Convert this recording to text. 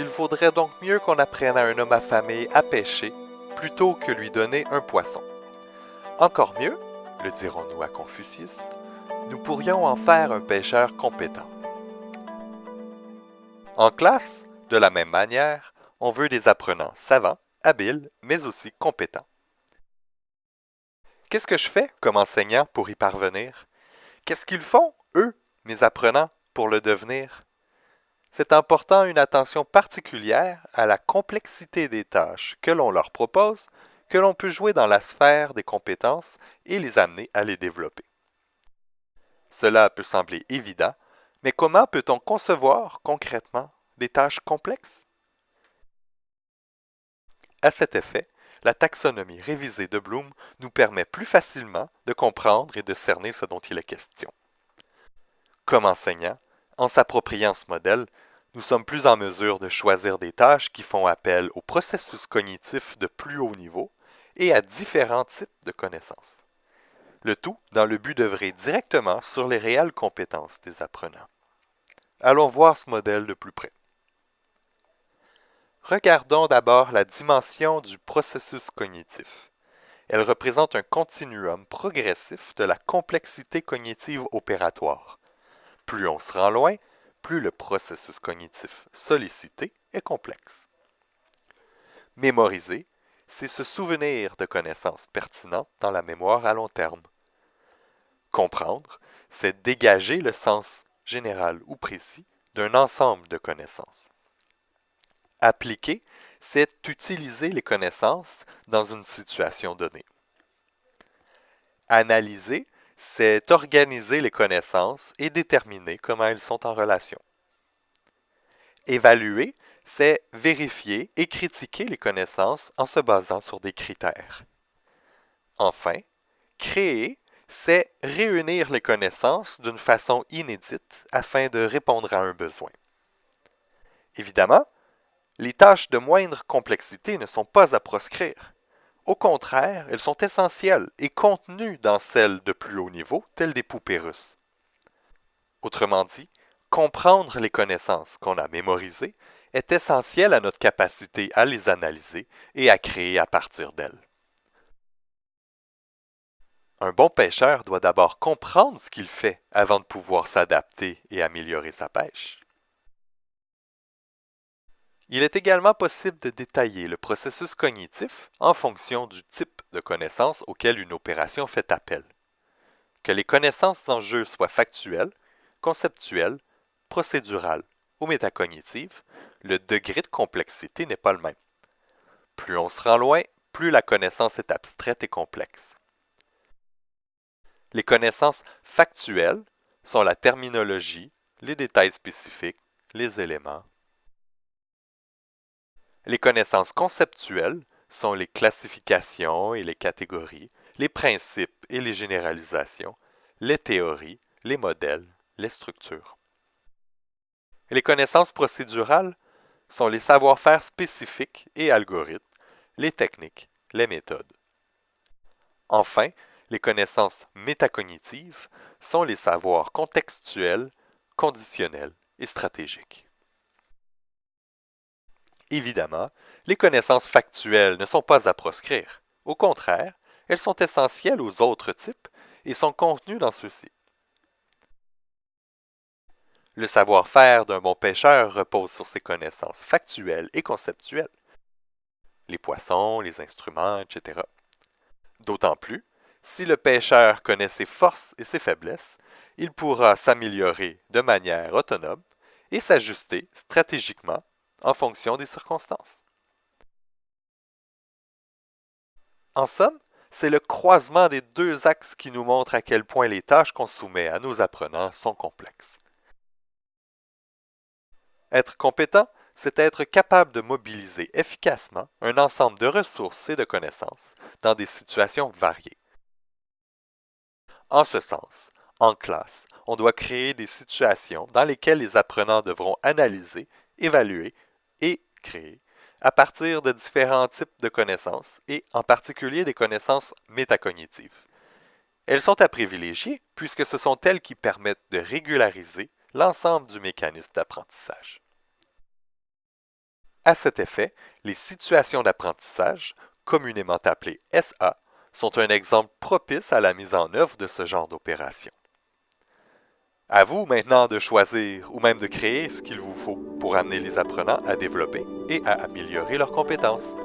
Il vaudrait donc mieux qu'on apprenne à un homme affamé à pêcher plutôt que lui donner un poisson. Encore mieux, le dirons-nous à Confucius, nous pourrions en faire un pêcheur compétent. En classe, de la même manière, on veut des apprenants savants, habiles, mais aussi compétents. Qu'est-ce que je fais comme enseignant pour y parvenir? Qu'est-ce qu'ils font, eux, mes apprenants, pour le devenir? C'est en portant une attention particulière à la complexité des tâches que l'on leur propose que l'on peut jouer dans la sphère des compétences et les amener à les développer. Cela peut sembler évident, mais comment peut-on concevoir concrètement des tâches complexes? À cet effet, la taxonomie révisée de Bloom nous permet plus facilement de comprendre et de cerner ce dont il est question. Comme enseignant, en s'appropriant ce modèle, nous sommes plus en mesure de choisir des tâches qui font appel aux processus cognitifs de plus haut niveau et à différents types de connaissances. Le tout dans le but d'œuvrer directement sur les réelles compétences des apprenants. Allons voir ce modèle de plus près. Regardons d'abord la dimension du processus cognitif. Elle représente un continuum progressif de la complexité cognitive opératoire. Plus on se rend loin, plus le processus cognitif sollicité est complexe. Mémoriser, c'est se souvenir de connaissances pertinentes dans la mémoire à long terme. Comprendre, c'est dégager le sens général ou précis d'un ensemble de connaissances. Appliquer, c'est utiliser les connaissances dans une situation donnée. Analyser, c'est organiser les connaissances et déterminer comment elles sont en relation. Évaluer, c'est vérifier et critiquer les connaissances en se basant sur des critères. Enfin, créer, c'est réunir les connaissances d'une façon inédite afin de répondre à un besoin. Évidemment, les tâches de moindre complexité ne sont pas à proscrire. Au contraire, elles sont essentielles et contenues dans celles de plus haut niveau, telles des poupées russes. Autrement dit, comprendre les connaissances qu'on a mémorisées est essentiel à notre capacité à les analyser et à créer à partir d'elles. Un bon pêcheur doit d'abord comprendre ce qu'il fait avant de pouvoir s'adapter et améliorer sa pêche. Il est également possible de détailler le processus cognitif en fonction du type de connaissances auquel une opération fait appel. Que les connaissances en jeu soient factuelles, conceptuelles, procédurales ou métacognitives, le degré de complexité n'est pas le même. Plus on se rend loin, plus la connaissance est abstraite et complexe. Les connaissances factuelles sont la terminologie, les détails spécifiques, les éléments. Les connaissances conceptuelles sont les classifications et les catégories, les principes et les généralisations, les théories, les modèles, les structures. Les connaissances procédurales sont les savoir-faire spécifiques et algorithmes, les techniques, les méthodes. Enfin, les connaissances métacognitives sont les savoirs contextuels, conditionnels et stratégiques. Évidemment, les connaissances factuelles ne sont pas à proscrire. Au contraire, elles sont essentielles aux autres types et sont contenues dans ceux-ci. Le savoir-faire d'un bon pêcheur repose sur ses connaissances factuelles et conceptuelles. Les poissons, les instruments, etc. D'autant plus, si le pêcheur connaît ses forces et ses faiblesses, il pourra s'améliorer de manière autonome et s'ajuster stratégiquement en fonction des circonstances. En somme, c'est le croisement des deux axes qui nous montre à quel point les tâches qu'on soumet à nos apprenants sont complexes. Être compétent, c'est être capable de mobiliser efficacement un ensemble de ressources et de connaissances dans des situations variées. En ce sens, en classe, on doit créer des situations dans lesquelles les apprenants devront analyser, évaluer et créer à partir de différents types de connaissances et en particulier des connaissances métacognitives. Elles sont à privilégier puisque ce sont elles qui permettent de régulariser l'ensemble du mécanisme d'apprentissage. À cet effet, les situations d'apprentissage, communément appelées SA, sont un exemple propice à la mise en œuvre de ce genre d'opération. À vous maintenant de choisir ou même de créer ce qu'il vous faut pour amener les apprenants à développer et à améliorer leurs compétences.